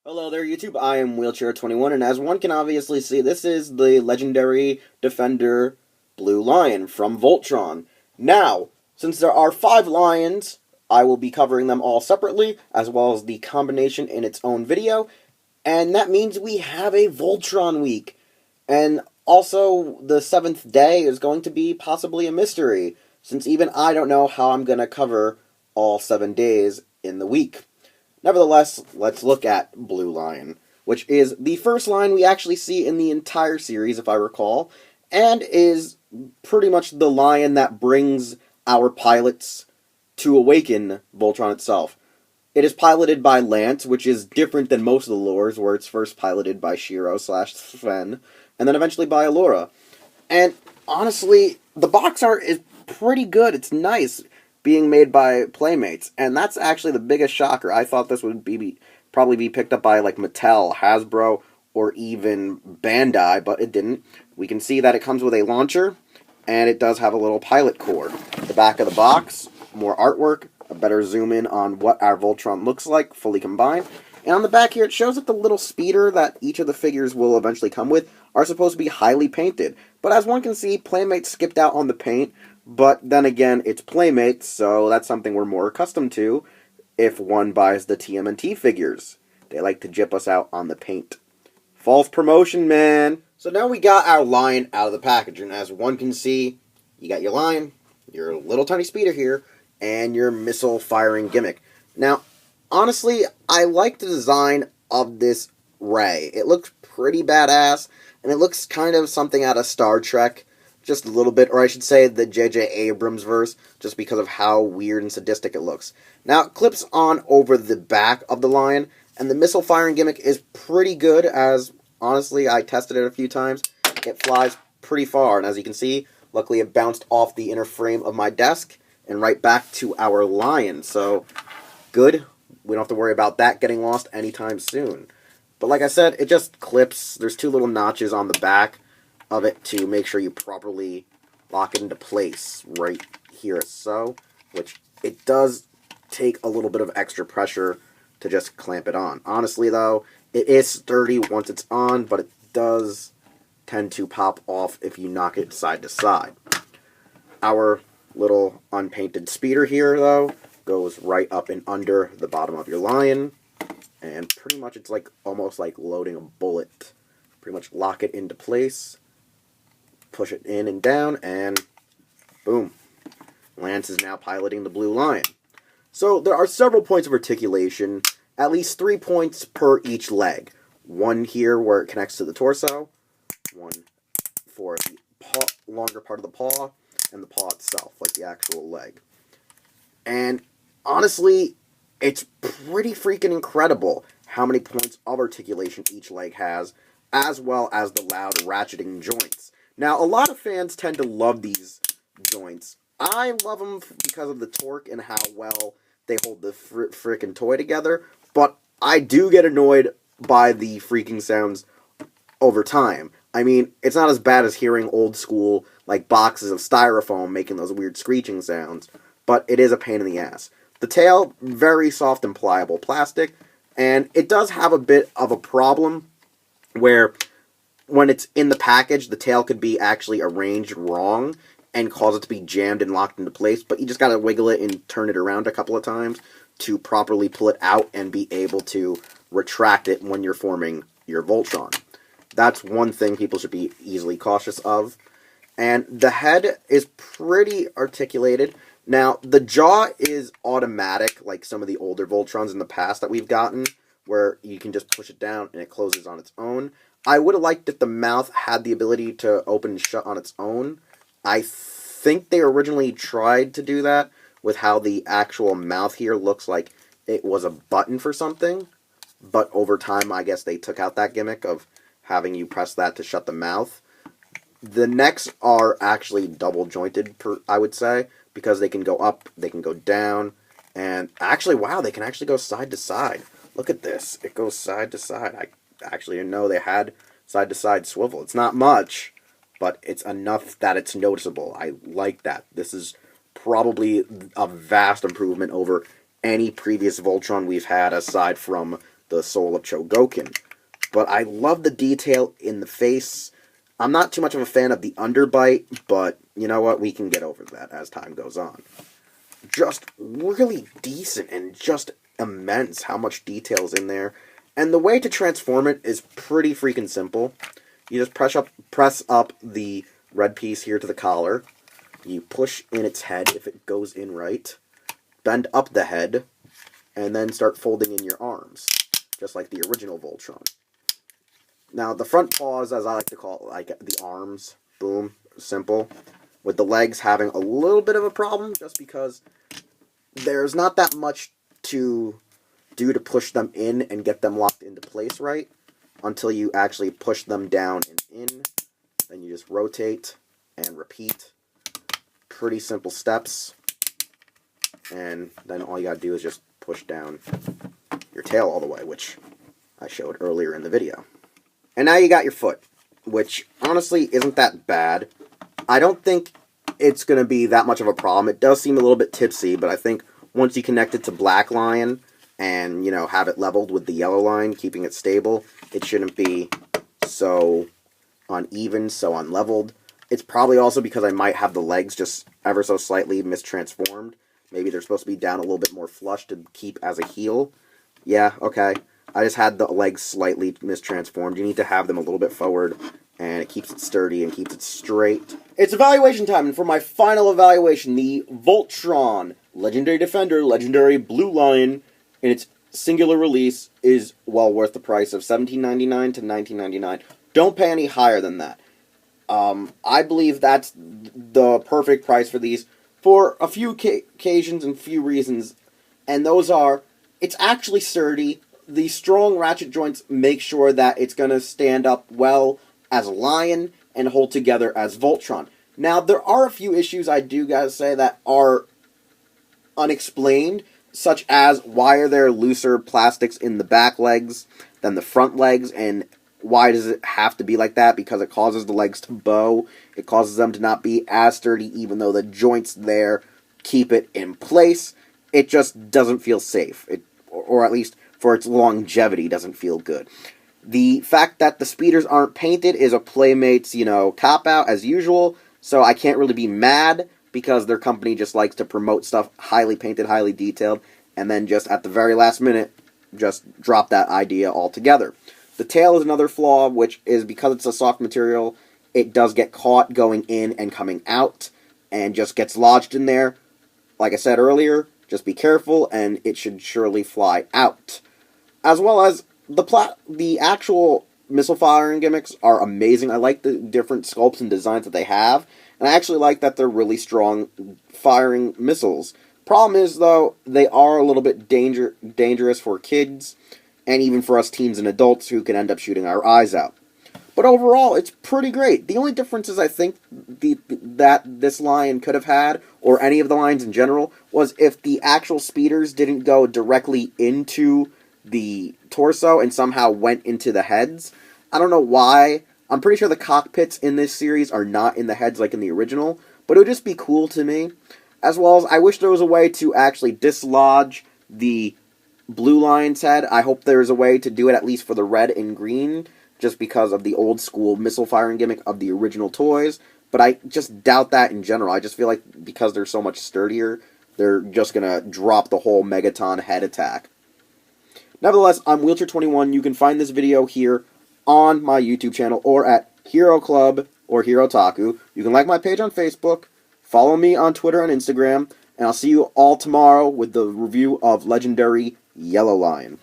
Hello there, YouTube. I am Wheelchair21, and as one can obviously see, this is the legendary Defender Blue Lion from Voltron. Now, since there are 5 lions, I will be covering them all separately, as well as the combination in its own video, and that means we have a Voltron week. And also, the 7th day is going to be possibly a mystery, since even I don't know how I'm going to cover all 7 days in the week. Nevertheless, let's look at Blue Lion, which is the first line we actually see in the entire series, if I recall, and is pretty much the lion that brings our pilots to awaken Voltron itself. It is piloted by Lance, which is different than most of the lores, where it's first piloted by Shiro/Sven, and then eventually by Allura. And honestly, the box art is pretty good. It's nice, being made by Playmates, and that's actually the biggest shocker. I thought this would probably be picked up by like Mattel, Hasbro, or even Bandai, but it didn't. We can see that it comes with a launcher, and it does have a little pilot core. The back of the box, more artwork, a better zoom in on what our Voltron looks like, fully combined. And on the back here, it shows that the little speeder that each of the figures will eventually come with are supposed to be highly painted. But as one can see, Playmates skipped out on the paint. But then again, it's Playmates, so that's something we're more accustomed to if one buys the TMNT figures. They like to jip us out on the paint. False promotion, man! So now we got our lion out of the package, and as one can see, you got your lion, your little tiny speeder here, and your missile firing gimmick. Now, honestly, I like the design of this Ray. It looks pretty badass, and it looks kind of something out of Star Trek. Just a little bit, or I should say the J.J. Abrams verse, just because of how weird and sadistic it looks. Now, it clips on over the back of the lion, and the missile firing gimmick is pretty good, as, honestly, I tested it a few times. It flies pretty far, and as you can see, luckily it bounced off the inner frame of my desk, and right back to our lion, so good. We don't have to worry about that getting lost anytime soon. But like I said, it just clips. There's 2 little notches on the back of it to make sure you properly lock it into place right here, so, which it does take a little bit of extra pressure to just clamp it on. Honestly, though, it is sturdy once it's on, but it does tend to pop off if you knock it side to side. Our little unpainted speeder here, though, goes right up and under the bottom of your lion, and pretty much it's like almost like loading a bullet. Pretty much lock it into place, push it in and down, and boom. Lance is now piloting the Blue Lion. So there are several points of articulation, at least 3 points per each leg. One here where it connects to the torso, one for the longer part of the paw, and the paw itself, like the actual leg. And honestly, it's pretty freaking incredible how many points of articulation each leg has, as well as the loud ratcheting joints. Now, a lot of fans tend to love these joints. I love them because of the torque and how well they hold the frickin' toy together, but I do get annoyed by the freaking sounds over time. I mean, it's not as bad as hearing old school, like, boxes of styrofoam making those weird screeching sounds, but it is a pain in the ass. The tail, very soft and pliable plastic, and it does have a bit of a problem where when it's in the package, the tail could be actually arranged wrong and cause it to be jammed and locked into place, but you just gotta wiggle it and turn it around a couple of times to properly pull it out and be able to retract it when you're forming your Voltron. That's one thing people should be easily cautious of. And the head is pretty articulated. Now, the jaw is automatic, like some of the older Voltrons in the past that we've gotten, where you can just push it down and it closes on its own. I would have liked if the mouth had the ability to open and shut on its own. I think they originally tried to do that with how the actual mouth here looks like it was a button for something, but over time I guess they took out that gimmick of having you press that to shut the mouth. The necks are actually double jointed, I would say, because they can go up, they can go down, and actually, wow, they can actually go side to side. Look at this. It goes side to side. I actually didn't know they had side to side swivel. It's not much, but it's enough that it's noticeable. I like that. This is probably a vast improvement over any previous Voltron we've had aside from the soul of Chogokin. But I love the detail in the face. I'm not too much of a fan of the underbite, but you know what? We can get over that as time goes on. Just really decent and just immense how much detail is in there. And the way to transform it is pretty freaking simple. You just press up the red piece here to the collar. You push in its head if it goes in right. Bend up the head. And then start folding in your arms. Just like the original Voltron. Now, the front paws, as I like to call it, like the arms, boom, simple. With the legs having a little bit of a problem, just because there's not that much to do to push them in and get them locked into place right, until you actually push them down and in. Then you just rotate and repeat. Pretty simple steps. And then all you gotta do is just push down your tail all the way, which I showed earlier in the video. And now you got your foot, which honestly isn't that bad. I don't think it's going to be that much of a problem. It does seem a little bit tipsy, but I think once you connect it to Black Lion and, have it leveled with the Yellow Line, keeping it stable, it shouldn't be so uneven, so unleveled. It's probably also because I might have the legs just ever so slightly mistransformed. Maybe they're supposed to be down a little bit more flush to keep as a heel. Yeah, okay. I just had the legs slightly mistransformed. You need to have them a little bit forward, and it keeps it sturdy and keeps it straight. It's evaluation time, and for my final evaluation, the Voltron Legendary Defender, Legendary Blue Lion, in its singular release, is well worth the price of $17.99 to $19.99. Don't pay any higher than that. I believe that's the perfect price for these for a few occasions and few reasons, and those are, it's actually sturdy. The strong ratchet joints make sure that it's going to stand up well as a Lion and hold together as Voltron. Now, there are a few issues I do gotta say that are unexplained, such as why are there looser plastics in the back legs than the front legs, and why does it have to be like that? Because it causes the legs to bow. It causes them to not be as sturdy, even though the joints there keep it in place. It just doesn't feel safe. Or at least for its longevity, doesn't feel good. The fact that the speeders aren't painted is a Playmates, cop-out as usual, so I can't really be mad, because their company just likes to promote stuff highly painted, highly detailed, and then just at the very last minute, just drop that idea altogether. The tail is another flaw, which is because it's a soft material, it does get caught going in and coming out, and just gets lodged in there. Like I said earlier, just be careful, and it should surely fly out. As well as the actual missile firing gimmicks are amazing. I like the different sculpts and designs that they have, and I actually like that they're really strong firing missiles. Problem is, though, they are a little bit dangerous for kids, and even for us teens and adults who can end up shooting our eyes out. But overall, it's pretty great. The only differences I think that this Lion could have had, or any of the Lions in general, was if the actual speeders didn't go directly into the torso and somehow went into the heads. I don't know why. I'm pretty sure the cockpits in this series are not in the heads like in the original, but it would just be cool to me. As well as, I wish there was a way to actually dislodge the Blue Lion's head. I hope there's a way to do it at least for the red and green, just because of the old school missile firing gimmick of the original toys. But I just doubt that in general. I just feel like because they're so much sturdier, they're just going to drop the whole Megaton head attack. Nevertheless, I'm Wheelchair21. You can find this video here on my YouTube channel or at Hero Club or Hero Taku. You can like my page on Facebook, follow me on Twitter and Instagram, and I'll see you all tomorrow with the review of Legendary Yellow Lion.